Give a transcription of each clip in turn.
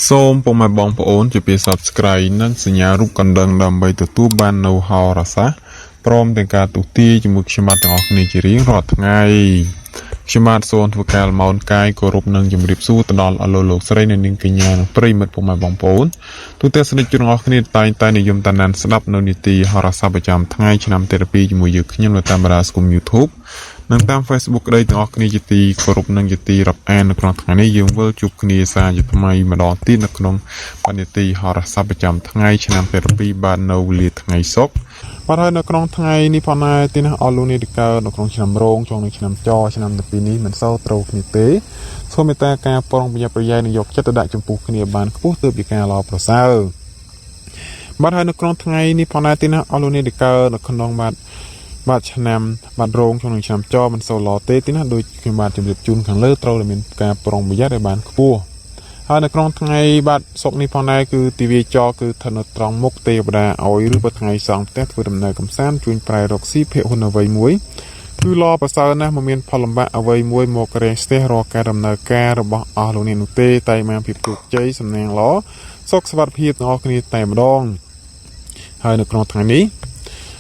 សូមពុកម៉ែបងប្អូនជួយពី Subscribe និងសញ្ញារូបកណ្ដឹងដើម្បីទទួលបាននូវហោរាសាស្ត្រព្រមទាំងការទូទាយជាមួយខ្ញុំបាទទាំងអស់គ្នាជារៀងរាល់ថ្ងៃខ្ញុំបាទសូមធ្វើការលំអរកាយគោរពនិងជម្រាបសួរទៅដល់អស់លោកស្រីនិងនាងកញ្ញានិងប្រិយមិត្តពុកម៉ែបងប្អូនទូទាំងស្នេហ៍ជនទាំងអស់គ្នាតែងតែនិយមតាមដានស្ដាប់នៅនីតិហោរាសាស្ត្រប្រចាំថ្ងៃឆ្នាំទេរពីជាមួយយើងខ្ញុំនៅតាមបណ្ដាស្គុំ YouTube និងតាម Facebook ក្តីទាំងអស់គ្នាជាទីគោរពនិងជាទីរាប់អាននៅក្នុងថ្ងៃនេះយើងវិលជួបគ្នាសារជាថ្មីម្ដងទៀតនៅក្នុងបណ្ឌិតហោរាសាស្ត្រប្រចាំថ្ងៃឆ្នាំ2022បាននៅវេលាថ្ងៃសុក្របាទហើយនៅក្នុងថ្ងៃនេះផងដែរទីនេះអស់លោកនាងទីកើតនៅក្នុងឆ្នាំរោងចុងនៅឆ្នាំចឆ្នាំ12នេះមិនសូវត្រូវគ្នាទេសូមមេត្តាការប្រុងប្រយ័ត្នប្រយែងនិងយកចិត្តទៅដាក់ចំពោះគ្នាបានខ្ពស់ទើបជាការល្អប្រសើរបាទហើយនៅក្នុងថ្ងៃនេះផងដែរទីនេះអស់លោកនាងទីកើតនៅក្នុងបាទឆ្នាំបាទរោងក្នុងឆ្នាំចមិនសូវល្អទេទីណាដូចខ្ញុំបាទជម្រាបជូនខាងលើត្រូវតែមានការប្រុងប្រយ័ត្នឲ្យបានខ្ពស់ហើយនៅក្នុងថ្ងៃបាទសុកនេះផងដែរគឺទិវាចគឺស្ថិតនៅត្រង់មុខទេវតាឲ្យឬបើថ្ងៃសងផ្ទះធ្វើដំណើរកំសាន្តជួញប្រែរកស៊ីភ័យហ៊ុនអ្វីមួយគឺល្អប្រសើរណាស់មិនមានផលលំបាកអ្វីមួយមករែងស្ទះរកការដំណើរការរបស់អស់លោកអ្នកនោះទេតែបានភាពជោគជ័យសំណាងល្អសុខសុវត្ថិភាពទាំងអស់គ្នាតែម្ដងហើយនៅក្នុងថ្ងៃនេះ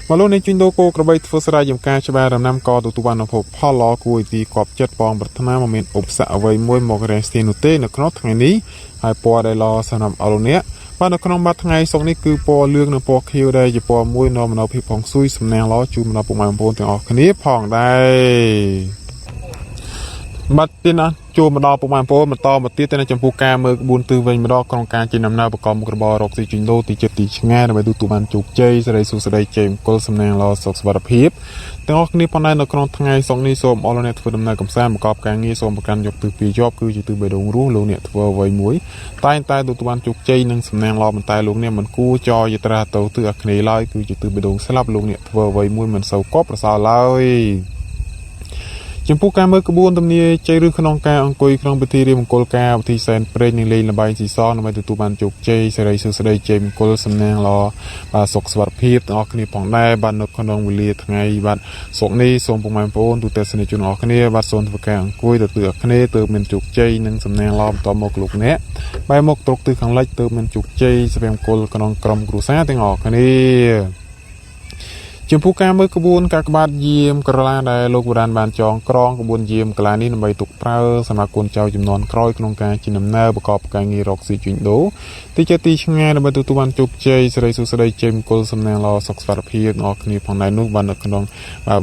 មកលោកអ្នកជួញដូរគោក្របីធ្វើស្រែចម្ការច្បារដំណាំក៏ទទួលបានផលល្អគួរឲ្យទីគប់ចិត្តបងប្រាថ្នាមិនមានឧបសគ្គអ្វីមួយមករែងស្ទះនោះទេនៅក្នុងថ្ងៃនេះហើយពណ៌ដែលល្អសម្រាប់អស់លោកអ្នកបាទនៅក្នុងបាត់ថ្ងៃសុកនេះគឺពណ៌លឿងនិងពណ៌ខៀវដែលជាពណ៌មួយនាំមកនូវភាពផងស៊ុយសំណាងល្អជូនមកដល់ពុកម៉ែបងប្អូនទាំងអស់គ្នាផងដែរបាត់ទីណាចូលមកដល់ពុកម៉ែបងប្អូនបន្តមកទៀតទៅចំពោះការមើលក្បួនទិសវិញម្ដងក្នុងការជិះដំណើរប្រកបមុខរបររកស៊ីជួញដូរទីចិត្តទីឆ្ងាយដើម្បីទទួលបានជោគជ័យសេរីសុខសេរីជ័យមង្គលសំណាងល្អសុខសុវត្ថិភាពទាំងអស់គ្នាផងដែរនៅក្នុងថ្ងៃសុកនេះសូមអរលោកអ្នកធ្វើដំណើរកំសាន្តប្រកបការងារសូមប្រកាន់យកទិសពីជាប់គឺជាទិសបេះដូងរស់លោកអ្នកធ្វើអ្វីមួយតែងតែទទួលបានជោគជ័យនិងសំណាងល្អប៉ុន្តែលោកអ្នកមិនគួរចោយត្រាទៅទិសអាគ្នេយ៍ឡើយគឺជាទិសបេះដូងស្លាប់លោកអ្នកធ្វើអ្វីមួយមិនសូវគប់ប្រសើរឡើយចំពោះការមើលក្បួនទំនាយជ័យឬក្នុងការអង្គុយក្នុងពិធីរៀបមង្គលការពិធីសែនព្រេងនិងលេងល្បែងស៊ីសងដើម្បីទទួលបានជោគជ័យសេរីសុខសេរីជ័យមង្គលសំណាងល្អបាទសុខសុវត្ថិភាពទាំងអស់គ្នាផងដែរបាទនៅក្នុងវេលាថ្ងៃបាទសុកនេះសូមពុកម៉ែបងប្អូនទូទាំងស្នេហ៍ជនអស់គ្នាបាទសូមធ្វើការអង្គុយទៅទិសអាគ្នេយ៍ទើបមានជោគជ័យនិងសំណាងល្អបន្តមកលោកអ្នកបែរមកត្រកទិសខាងលិចទើបមានជោគជ័យសេរីមង្គលក្នុងក្រុមគ្រួសារទាំងអស់គ្នាចំពោះការមើលក្បួនការក្បាតយាមក្រឡាដែលលោកបុរាណបានចងក្រងក្បួនយាមកលានេះដើម្បីទុកប្រើសម្រាប់កូនចៅចំនួនក្រោយក្នុងការជិះដំណើរប្រកបការងាររកស៊ីជួញដូរទីចិត្តទីឆ្ងាយដើម្បីទទួលបានជោគជ័យសេរីសុខសេរីជ័យមង្គលសំណាងល្អសុខសុវត្ថិភាពអរគ្នាផងដែរនោះបាននៅក្នុង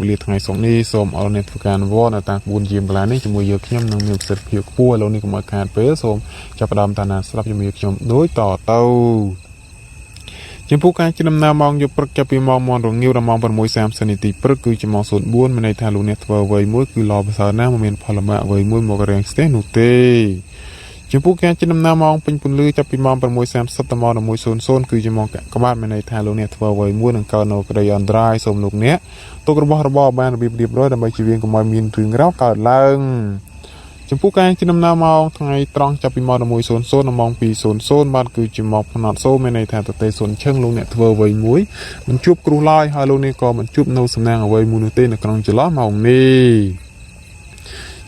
វេលាថ្ងៃសុក្រនេះសូមអរអ្នកធ្វើការអនុវត្តនៅតាមក្បួនយាមកលានេះជាមួយយើងខ្ញុំនឹងមានប្រសិទ្ធភាពខ្ពស់ឥឡូវនេះកុំឲ្យខាតពេលសូមចាប់ផ្ដើមតាមដានស្ដាប់ជាមួយខ្ញុំដូចតទៅចំពោះការជិះដំណើរម៉ោងយប់ព្រឹកចាប់ពីម៉ោង1រងាវដល់ម៉ោង 6:30 នាទីព្រឹកគឺជាម៉ោង 04 មានន័យថាលោកអ្នកធ្វើអ្វីមួយគឺល្អប្រសើរណាស់មិនមានផលលំបាកអ្វីមួយមករាំងស្ទះនោះទេចំពោះការជិះដំណើរម៉ោងពេញពន្លឺចាប់ពីម៉ោង 6:30 ដល់ម៉ោង 11:00 គឺជាម៉ោងកាក់ក្បាតមានន័យថាលោកអ្នកធ្វើអ្វីមួយនឹងកើតនៅក្តីអន្តរាយសូមលោកអ្នកទុករបស់របរបានរបៀបរៀបរយដើម្បីជៀសវាងកុំឲ្យមានរឿងរ៉ាវកើតឡើងចំពោះការជិះដំណើរម៉ោងថ្ងៃត្រង់ចាប់ពីម៉ោង 11:00 ដល់ម៉ោង 2:00 បាទគឺជាម៉ោងផ្នត់សូមានន័យថាតេសុនឈឹងលោកអ្នកធ្វើអ្វីមួយមិនជួបគ្រោះឡើយហើយលោកអ្នកក៏មិនជួបនៅសំណាងអ្វីមួយនោះទេនៅក្នុងចន្លោះម៉ោងនេះ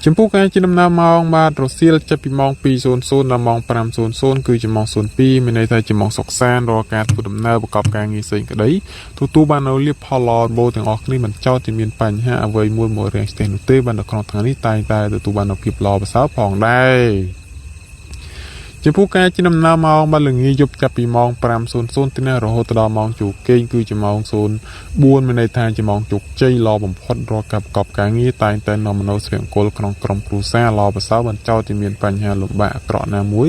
ចំពោះការជិះដំណើរម៉ោងបាទរសៀលចាប់ពីម៉ោង 2:00 ដល់ម៉ោង 5:00 គឺជាម៉ោង 02 មានន័យថាជាម៉ោងសុខសាន្តរកការធ្វើដំណើរប្រកបការងារផ្សេងក្តីទទួលបាននៅលៀបផលល្អបូរទាំងអស់គ្នាមិនចោតជាមានបញ្ហាអ្វីមួយមករាំងស្ទះនោះទេបាននៅក្នុងថ្ងៃនេះតែងតែទទួលបាននៅភាពល្អប្រសើរផងដែរចំពោះការជិះដំណើរម៉ោងបាទល្ងាចយប់ចាប់ពីម៉ោង 5:00 ទីនេះរហូតដល់ម៉ោងជោគគេងគឺជាម៉ោង 04 មានន័យថាជាម៉ោងជោគជ័យល្អបំផុតរកការប្រកបការងារតែងតែនាំមនោសិរីមង្គលក្នុងក្រុមគ្រួសារល្អប្រសើរមិនចោតជាមានបញ្ហាលំបាកអាក្រក់ណាមួយ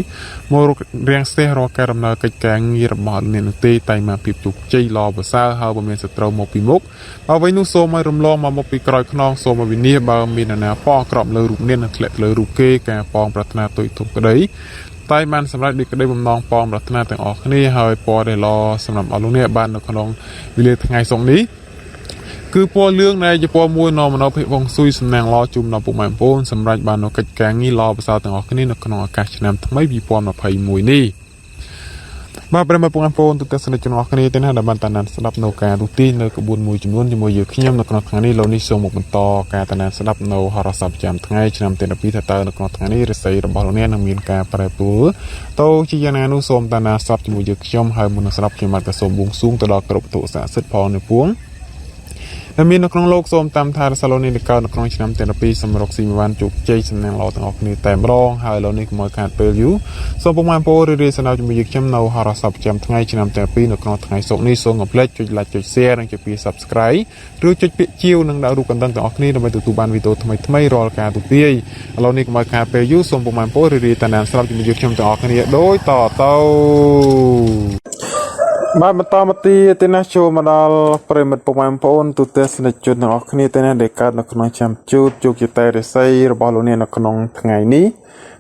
មករករាំងស្ទះរកការដំណើរកិច្ចការងាររបស់អ្នកនោះទេតែមកភាពជោគជ័យល្អប្រសើរហើយបើមានសត្រូវមកពីមុខបើវិញនោះសូមឲ្យរំលងមកមុខពីក្រោយខ្នងសូមឲ្យវិនិច្ឆ័យបើមានអាណាប៉ងក្រប់លើរូបអ្នកនិងធ្លាក់លើរូបគេការប៉ងប្រាថ្នាទុយទុកក្តីតែបានសម្រាប់ដូចក្តីបំណងប៉ងប្រាថ្នាទាំងអស់គ្នាហើយពណ៌ដែលល្អសម្រាប់អស់លោកអ្នកបាននៅក្នុងវេលាថ្ងៃសុក្រនេះគឺពណ៌លឿងដែលជាពណ៌មួយនាំមកនៅភាពវងស៊ុយសំណាងល្អជុំដល់ពុកម៉ែបងប្អូនសម្រាប់បាននៅកិច្ចការងារល្អប្រសើរទាំងអស់គ្នានៅក្នុងឱកាសឆ្នាំថ្មី2021នេះ បាទប្រិមត្តពងអពូនទូទាំងស្នេហ៍ជនអរគ្នាទេណាដែលបានតាមដានស្ដាប់នៅការទូទីនៅក្បួនមួយចំនួនជាមួយយើងខ្ញុំនៅក្នុងថ្ងៃនេះលោកនេះសូមមកបន្តការតាមដានស្ដាប់នៅហោរាសាស្ត្រប្រចាំថ្ងៃឆ្នាំទី12ថាតើនៅក្នុងថ្ងៃនេះរាសីរបស់លោកអ្នកនឹងមានការប្រែប្រួលតើជាយ៉ាងណានោះសូមតាមដានស្ដាប់ជាមួយយើងខ្ញុំហើយមុននឹងស្ដាប់ខ្ញុំបាទក៏សូមបួងសួងទៅដល់គ្រប់ទុស័ក្តិសិទ្ធិផងនៅពួងដែលមាននៅក្នុងលោកសូមតាមថារសាឡូនីនៅកើតនៅក្នុងឆ្នាំទី12សម្រាប់ស៊ីមវ៉ាន់ជោគជ័យសំណាងល្អទាំងអស់គ្នាតែម្ដងហើយលោកនេះកុំឲ្យខាតពេលយូរសូមពុកម៉ែបងប្អូនរីកស្នើជាមួយយើងខ្ញុំនៅហោរាសាស្ត្រប្រចាំថ្ងៃឆ្នាំទី12នៅក្នុងថ្ងៃសុក្រនេះសូមកុំភ្លេចចុច like ចុច share និងចុច subscribe ឬចុចពាក្យជាវនិងដាក់រូបកណ្ដឹងទាំងអស់គ្នាដើម្បីទទួលបានវីដេអូថ្មីៗរាល់ការទូទាយឥឡូវនេះកុំឲ្យខាតពេលយូរសូមពុកម៉ែបងប្អូនរីកតាមដានស្ដាប់ជាមួយយើងខ្ញុំទាំងអស់គ្នាដូចតទៅបាទបន្តមកទៀតណាចូលមកដល់ប្រិមិត្តពុកម៉ែបងប្អូនទូទាំងស្នេហ៍ជនទាំងអស់គ្នាទេណាដែលកើតនៅក្នុងឆ្នាំជូតជោគជ័យរាសីរបស់លោកអ្នកនៅក្នុងថ្ងៃនេះ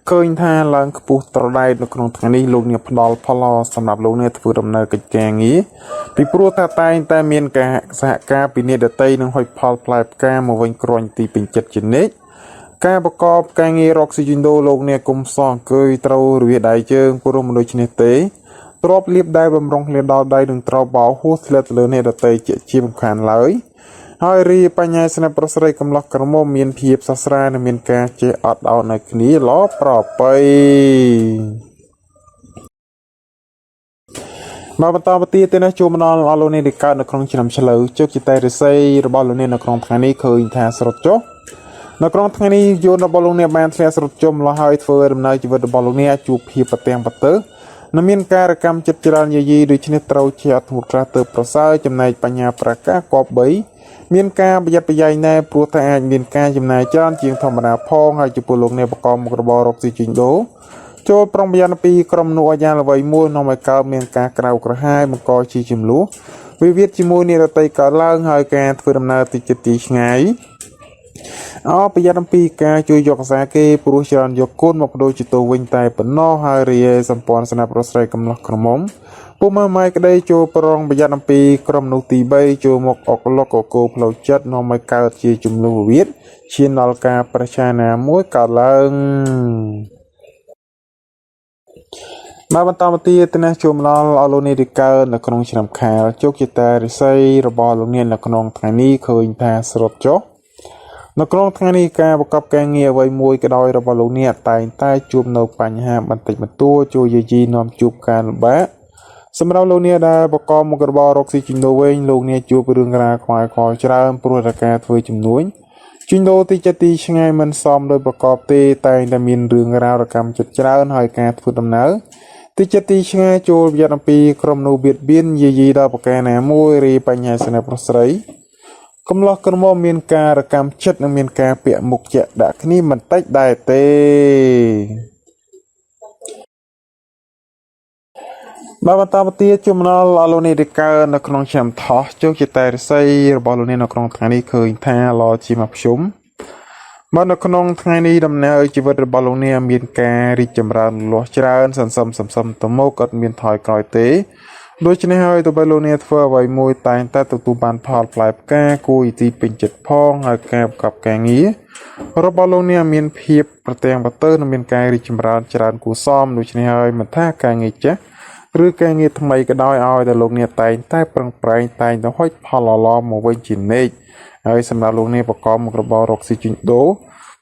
ឃើញថាឡើងខ្ពស់ត្រដែតនៅក្នុងថ្ងៃនេះលោកអ្នកផ្ដល់ផលសម្រាប់លោកអ្នកធ្វើដំណើរកិច្ចការងារពីព្រោះថាតែងតែមានការសហការពីអ្នកដតីនឹងហុចផលផ្លែផ្កាមកវិញគ្រាន់ទីពេញចិត្តជានិច្ចការប្រកបការងាររកស៊ីជីដូលោកអ្នកគុំសងអង្គុយត្រូវរវាដៃជើងព្រោះមនុស្សនេះទេទ្របលៀបដែលបំរុងលាដល់ដៃនឹងត្រូវបោហួសធ្លាក់ទៅលើអ្នកដតីជាមិនខានឡើយហើយរីបញ្ញាស្នេហ៍ប្រស្រីកំឡោះក្រមុំមានភាពសស្រានិងមានការចេះអត់ដោតនៅគ្នាល្អប្រពៃមកបន្តមកទៀតទេណាចូលមកដល់លោកនេះកើតនៅក្នុងឆ្នាំឆ្លូវជោគជ័យរាសីរបស់លោកនេះនៅក្នុងថ្ងៃនេះឃើញថាស្រត់ចុះនៅក្នុងថ្ងៃនេះយន្តរបស់លោកនេះបានធ្លាក់ស្រត់ចុះម្ល៉េះហើយធ្វើដំណើរជីវិតរបស់លោកនេះជួបភាពប្រទាំងប្រទើនៅមានការកម្មចិត្តច្រើនយាយីដូចនេះត្រូវជាអធុក្រាទៅប្រសើរចំណែកបញ្ញាប្រកាសគប្បីមានការប្រយ័ត្នប្រយែងណែព្រោះតែអាចមានការចំណាយច្រើនជាងធម្មតាផងហើយចំពោះលោកអ្នកបកមុខរបររកស៊ីជីដូចូលប្រុងប្រយ័ត្នពីក្រុមនោះអាយ៉ាល្បីមួយនាំឲ្យកើតមានការក្រៅក្រហាយបង្កជាចំនួនវិវាទជាមួយនិរតីកើតឡើងហើយការធ្វើដំណើរទីចិត្តទីឆ្ងាយប្រយ័ត្នអំពីការជួយយកភាសាគេព្រោះច្រើនយកគុណមកបដូរជាទៅវិញតែប៉ុណ្ណោះហើយរាយសម្ព័ន្ធស្នាប្រស្រ័យកំឡោះក្រមុំពុំម៉ែក្តីចូលប្រងប្រយ័ត្នអំពីក្រុមនោះទី3ចូលមកអកលុកកកោផ្លូវចិត្តនាំឲ្យកើតជាចំនួនវិវាទឈានដល់ការប្រឆាណាមួយកើតឡើងមកបន្តមកទៀតណាចូលមកដល់អលោកនេះទីកើតនៅក្នុងឆ្នាំខាលជោគជ័យរិស័យរបស់លោកអ្នកនៅក្នុងថ្ងៃនេះឃើញថាស្រត់ចុះនៅក្នុងថ្ងៃនេះការប្រកបការងារអ្វីមួយក៏ដោយរបស់លោកអ្នកតែងតែជួបនៅបញ្ហាបន្តិចបន្តួចជួយយាយីនាំជួបការលំបាកសម្រាប់លោកអ្នកដែលប្រកបមុខរបររកស៊ីជំនួសវិញលោកអ្នកជួបរឿងរ៉ាវខ្វាយខ្វល់ច្រើនព្រោះតែការធ្វើជំនួញជីដូទីចិត្តទីឆ្ងាយមិនសមដោយប្រកបទេតែងតែមានរឿងរ៉ាវរកម្មចិត្តច្រើនហើយការធ្វើដំណើរទីចិត្តទីឆ្ងាយចូលប្រយ័ត្នអំពីក្រុមនោះបៀតបៀនយាយីដល់ប្រការណាមួយរីបញ្ហាស្នេហ៍ប្រស្រីកំឡោះក្រមុំមានការរកម្មចិត្តនិងមានការពាក់មុខជាក់ដាក់គ្នាមិនតិចដែរទេបាទបន្តមកទៀតជំនល់លោកនេះកើនៅក្នុងឆ្នាំថោះជោគជ័យរិស័យរបស់លោកនេះនៅក្នុងថ្ងៃនេះឃើញថាល្អជាមកភ្ជុំបាទនៅក្នុងថ្ងៃនេះដំណើរជីវិតរបស់លោកនេះមានការរីកចម្រើនលាស់ច្រើនសន្សំទៅមុខអត់មានថយក្រោយទេដូច្នេះហើយទៅបើលោកអ្នកធ្វើអ្វីមួយតែងតែទទួលបានផលផ្លែផ្កាគួរទីពេញចិត្តផងហើយការប្រកបការងាររបស់លោកអ្នកមានភាពប្រទាំងប្រទើនិងមានការរីកចម្រើនច្រើនគួរសមដូច្នេះហើយមិនថាការងារចាស់ឬការងារថ្មីក៏ដោយឲ្យតែលោកអ្នកតែងតែប្រឹងប្រែងតែងតែហុចផលល្អមកវិញជានិច្ចហើយសម្រាប់លោកអ្នកប្រកបមុខរបររកស៊ីជីដូ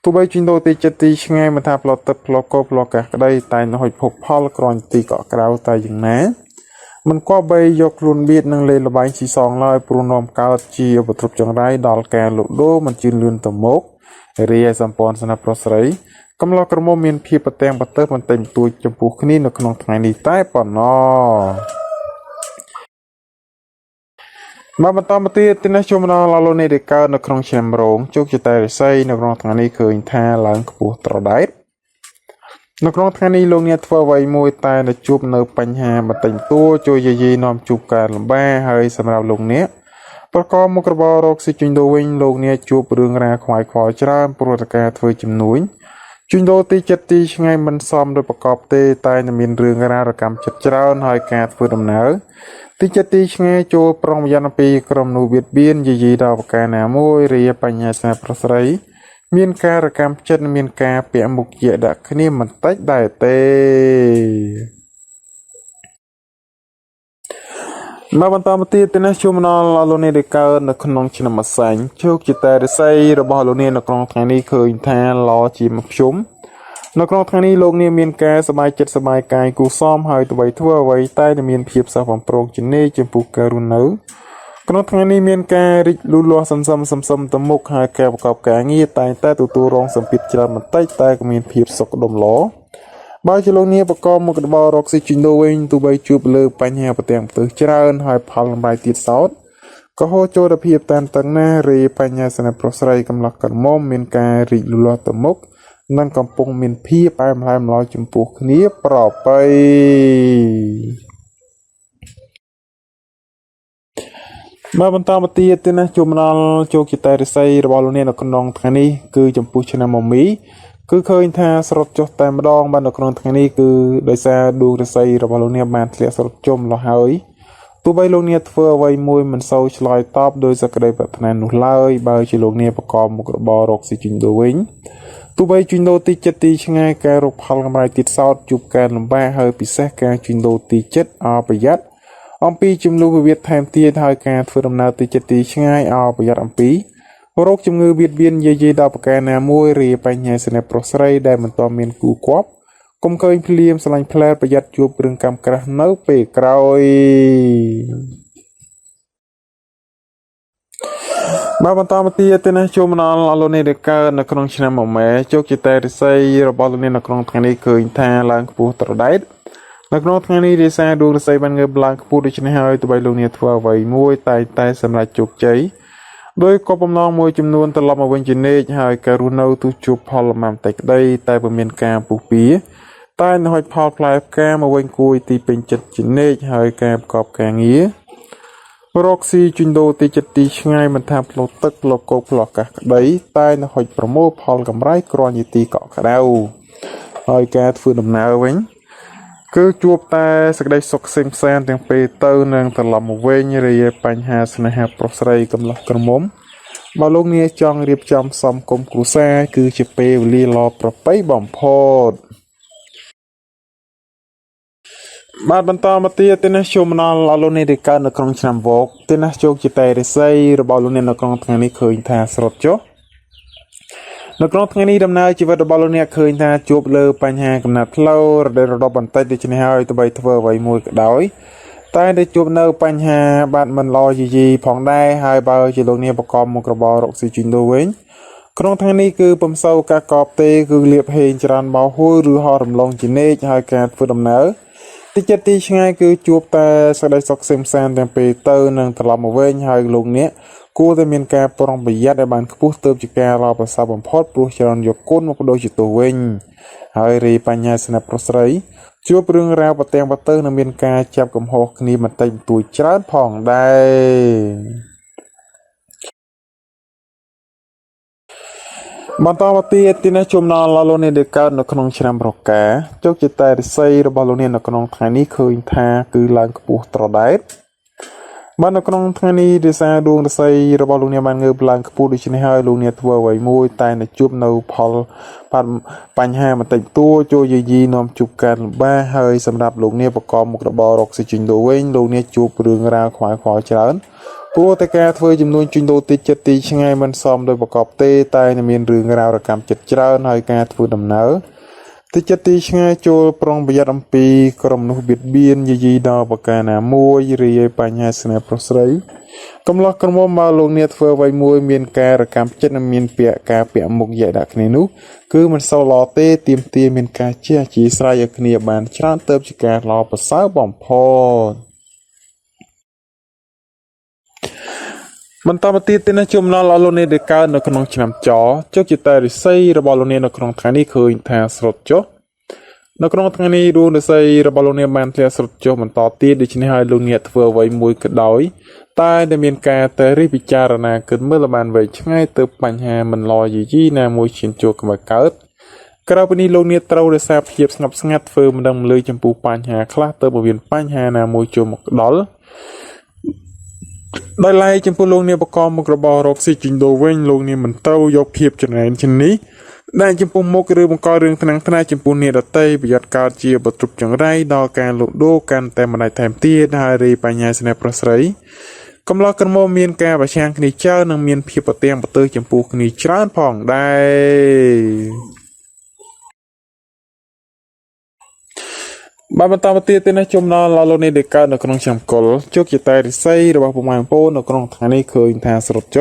ទោះបីជីដូទីចិត្តទីឆ្ងាយមិនថាផ្លត់ទឹកផ្លត់កោផ្លត់កាសក្តីតែងតែហុចភពផលគ្រាន់ទីកក់ក្រៅតែយ៉ាងណាមិនគប្បីយកខ្លួនបៀតនឹងលេងលបែងស៊ីសងឡើយព្រោះនាំកើតជាឧបទ្រពចង្រៃដល់ការលក់ដូរមិនជឿនលឿនទៅមុខរាយសម្ព័ន្ធស្នេហ៍ប្រស្រីកំឡោះក្រមុំមានភាពប្រទាំងប្រទើបន្តិចបន្តួចចំពោះគ្នានៅក្នុងថ្ងៃនេះតែប៉ុណ្ណោះមកបន្តមកទៀតទីនេះចូលមកដល់លោកនេះដែលកើតនៅក្នុងឆ្នាំរោងជោគជ័យរិស័យនៅក្នុងថ្ងៃនេះឃើញថាឡើងខ្ពស់ត្រដែតនៅក្នុងថ្ងៃនេះលោកអ្នកធ្វើអ្វីមួយតែនៅជួបនៅបញ្ហាបន្តិចបន្តួចជួយយាយីនាំជួបការលំបាកហើយសម្រាប់លោកអ្នកប្រកបមុខរបររកស៊ីជីដូវិញលោកអ្នកជួបរឿងរ៉ាវខ្វាយខ្វល់ច្រើនព្រោះតែការធ្វើជំនួញជីដូទីចិត្តទីឆ្ងាយមិនសមដោយប្រកបទេតែមានរឿងរ៉ាវរកម្មចិត្តច្រើនហើយការធ្វើដំណើរទីចិត្តទីឆ្ងាយចូលប្រុងប្រយ័ត្នអំពីក្រុមនោះបៀតបៀនយាយីដល់ប្រការណាមួយរាបញ្ហាស្នេហ៍ប្រស្រីមានការរកម្មចិត្តមានការពាក់មុខជាដាក់គ្នាមិនតិចដែរទេ มาบรรดามาตีเป็นนักชมนอลโลเนเดกาในขนมชินมาสังโชคจิตแต่ได้ใส่ระบาโลเนในกรองทางนี้เคยแทนรอจีมชมในกรองทางนี้โลกนี้มีนแก่สบายจิตสบายกายกูซ้อมหายตัวไว้ทั่วไว้ใต้ในมีนเพียบสาวผมโปร่งจินเน่จิมปูการุณนื้อกรองทางนี้มีนแก่ริลุลัวซ้ำตะมุกหายแก่ประกอบแก่งี้ตายแต่ตัวรองสัมปิดจรามันใต้แต่ก็มีนเพียบสกดมล้อบางชโลนี้ประกอบมุกบอรอกซิจินโดเองตัวใบจูบเลือปัญญาประเตียงตัวเจริญหายพัลใบติดซอดก็โหโจดเพียบแตนตั้งหน้ารีปัญญาสนับประสไรกำลังกันม่อมเมียนการิลุลตมุกนั่งกำปงเมียนพี่ไปมาลายมาลอยจมปูคนี้ปลอบไปมาบรรดามาตีตินะจุมนอลโจกิตาริไซระบอลเนี่ยนกนองทางนี้คือจมปูชนะมมีคือเคยทาสรดจดแต่มาดองบ้านนกนองทางนี้คือโดยซาดูริไซระบอลเนี่ยมันเสียสรดจมละหายตัวใบโลเนียเฟื่อไว้มวยมันเศร้าชลอยตอบโดยสกัดแบบนั้นหนุนไล่ใบชิโลเนียประกอบมุกบอรกสิจินโดวิงตัวใบจินโดตีเจ็ดตีช่างการรกพัลกำไรติดซอดจุบการลำบากเฮอปิเศษการจินโดตีเจ็ดอาประหยัดอัมปีจุมลูเวียดแทมเตียทายการฟื้นดำนาตีเจ็ดตีช่างอาประหยัดอัมปีโรคจมูกเบียดเบียนเยดาวประการนามวยเรียไปยังสนับโปรสไรได้มันต่อเมียนกูกอบกลมเคยเพลียมสลายเพลย์ประหยัดจูบเรื่องกำกระเนื้อเปกรอยมาบรรดามาตีเตนะโจมนอลอโลเนเดกาในครองชนะหม่อมแม่โจกิเตอร์ไซระบอลเนในครองทางนี้เคยทางลางปูตรได้นักนอทางนี้ดีไซน์ดูไซบันเงบลางปูดิชนะฮายตัวใบโลเนียทัวไว้มวยตายสำหรับจุกใจโดยกบมองมวยจำนวนตลอดมาวันจินเนจหายการุณเอาตุจูพอลมามแต่ได้แต่ประเมินการปูปีใต้หอยพอลพลายแกมาวันกุยตีเป็นจัดจินเนจหายการประกอบแกงงี้รอกซีจินโดตีจัดตีช่างมันทำโลตึกโลโก้พลอกกะได้ใต้หอยประโมพอลกำไรกรอนยตีเกาะกระเดาหอยการฟื้นดำนาเว้งคือจูบแต่สักได้สกเซมแซนแตงเปเตอร์นางตลอดมาเวงเรียปัญหาสนาหาปรสไรกำลังกระมมบาลงเนี้ยจองเรียบจำสมกลมกรุแซคือจะเปวลีรอประไปบ่มพอดบาดบรรทามาเตียเตนะชมนอลอโลเนเดกาในครองชนำวกเตนะโจกจิตใจได้ใส่ระบาลงเนียในครองทางนี้เคยทาสรดจ่อนักร้องทางนี้ดำเนินชีวิตบอลเนี่ยเคยน่าจูบเลือปัญหากำนัดเล่าได้ระดับบันไดดิฉันให้ตัวใบทว่าไว้มวยกระดอยแต่ได้จูบเนื้อปัญหาบ้านมันลอยจีผ่องได้หายเบาจีโลเนี่ยประกอบมุกระบอรกสิจินโดเวงครองทางนี้คือปุ่มเสากากอบเตคือเลียบเพนจรันเบาหุ้ยหรือหอรำลงจีเนจหายการฟื้นดำเนินที่จะตีช่างคือจูบแต่สกได้สกเซมแซนแต่เปเตอร์นั่งตลอดมาเวงหายลงเนี้ยกูจะมีการปรองประหยัดในบ้านผู้เติมจากการเราภาษาบำพอดปลุกจรยกก้นมาโดยจิตตัวเวงหายรีปัญญาสนับประสริจูบเรื่องราวประเตียงประเตอร์ในมีการจับกำหอกนี้มันเต็มตัวจราผ่องได้บรรดาปฏิทินชมนอลาโลเนเดกาในขนมชนำรกแกเจ้าจิตใจไซระบาโลเนในขนมทางนี้เคยทาคือลางกปูตรได้บ้านนกน้องทางนี้ดีไซน์ดวงใส่ระบบลูกเนี่ยมันเงือบหลังกระปุกดิฉันให้ลูกเนี่ยตัวไว้มวยตายในจุบនៅផលปัญหามันติดตัวโจยีนอมจุบกันบ้าเฮยสำหรับลูกเนี่ยประกอบมุกระบอรกสิจินโดเวงลูกเนี่ยจุบเรื่องราวขวายขวายเจริญตัวแต่แกเฟยจำนวนจินโดติดเจ็ดตีช่างไงมันซ้อมโดยประกอบเตตายในเมียนเรื่องราวระกำเจ็ดเจริญให้การฟื้นดำเนินติจติช่างโจปรองประหยัดอัมปีกรมนุบิดเบียนยีดาวประการนามวยเรียปัญญาสนาปรสไรกำลังกระมมาลงเนียเฟอไว้มวยเมียนการกำจัดเมียนเปียกาเปียมุกใหญ่ดักนี้นุคือมันเศร้าลอเตเตรียมเมียนกาเชี่ยจีสายกเนียบานชราเติมจิการรอภาษาบ่มพอมันตามติดในชมนอลอโลเนเดกาในขนมชนำจอเจ้าจิตใจไซระบอลเนในขนมทางนี้เคยทาสดจ่อในขนมทางนี้ดูในไซระบอลเนมันเทียสดจ่อมันต่อตีดิฉันให้ลูเนียเฟื่อไว้มวยกระดอยใต้ในเมียนกาแต่ริพิจารณาเกิดเมื่อละมันไว้ช่างให้เติบปัญหามันลอยยี่นามวยเฉียนจ่อกับเกิดกระปนีลูเนียเต้าได้ทราบเพียบสงับสงัดเฟื่อมันดังเลยจำปูปัญหาคลาเติบบริเวณปัญหานามวยจ่อหมกดอลได้ไล่จำพวกลงเนี่ยประกอบมุกระบอรกสิจินโดเวงลงเนี่ยมันเต้ายกเพียบจนไหนชนนี้ ได้จำปูมุกหรือบังกอเรื่องทนังทนายจำปูเนรเตยประหยัดการเจียบทรุปจังไรดอการหลุดโดกันแต่มาได้แถมเตี้ยได้รีปัญญาสนับประสริกำลังกันโมเมียนแกประชางคณิเจ้านังเมียนเพียบเตียงประตูจำปูคณิจานผ่องได้บางบรรดาประเทศที่น่าชมนอนเราลงในเด็กการในกรงจำกลจุกจิตใจริไซระบาดประมาณโป้ในกรงทางนี้เคยทางสรุปโจ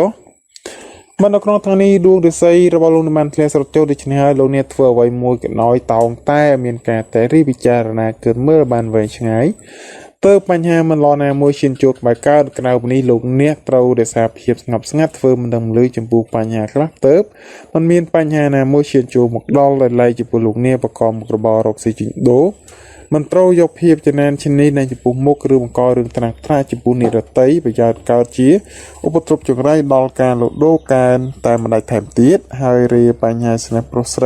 มันในกรงทางนี้ดวงริไซระบาดลงในมันทะเลสรุปโจดิฉันให้ลงเนี่ยเฟื่อไว้มวยกันน้อยตองแต่เมียนแกแต่รีบิจารณาเกิดเมื่อบานไว้ช่างไงเติมปัญหามันรอในมวยชินจุกใบก้าวกระดาษนี้ลงเนี่ยเราได้ทราบเพียบงับสงัดเฟื่อมันดำเลยจำปูปัญหาครับเติมมันมีปัญหาในมวยชินจุกหมกดอลไล่จำปูลงเนี่ยประกอบกระบอกรกสิจิโดมันโตยกเพียบจะแนนชิ้นนี้ในจปูมุกหรือมังกรเรื่องธนาคารจปูนิรเตยประหยัดการเชียอุปตรบจงไรดอลการโลดโดการแต่มันได้แถมตีดไฮเรียปัญญาสนับโปรสไร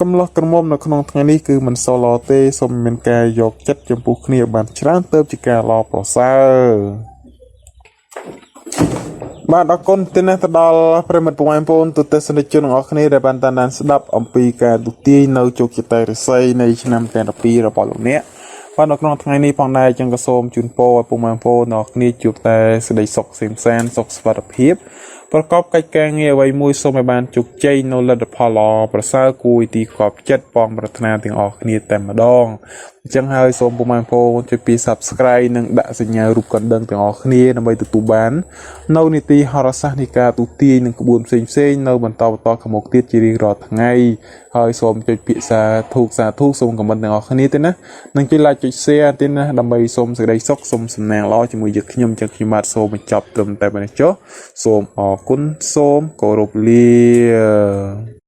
กำลังกระมมในขนมทางนี้คือมันโซลเตสมเป็นกายยกจัดจปูเนียบันชรานเติมจิการรอโปรเซอร์บ้านอากนเตนตดอลประมาณประมาณปนตุเตสนิจนออกนี้ได้บันตานันสดับอมปีการดุตีนเอาจุกิตริไซในชนำแต่ละปีระบอบเนี้ยบ้านออกนอกทางนี้พองได้จังกระโสมจุนโปประมาณปนออกนี้จุดแต่สดศกเสียงแซนศกสวัสดิภีบประกอบกับแกงเงียไว้มวยสมัยบานจุกใจโนลดพอลอประสากุยตีขอบเจ็ดปองปรารถนาถึงออกนี้แต่มาดองจังให้สมประมาณโพจะปี subscribe หนึ่งดะสัญญารูปกันดังถึงออกนี้นำไปตุบานนนิติฮาราสานิกาตุตีหนึ่งกระบวนเซ็งนบรรเทาต่อขมกตีจีรีรอดทั้งไงให้สมจะปีสาธุสมกับมันถึงออกนี้แต่นะนั่งจุลาจุเสียแต่นะนำไปสมสิ่งใดซอกสมสำแนงล้อจะมือยึกขยมจังขีมาสมจับตรมแต่เป็นเจ้าสมออกคุณสมกรบเลีย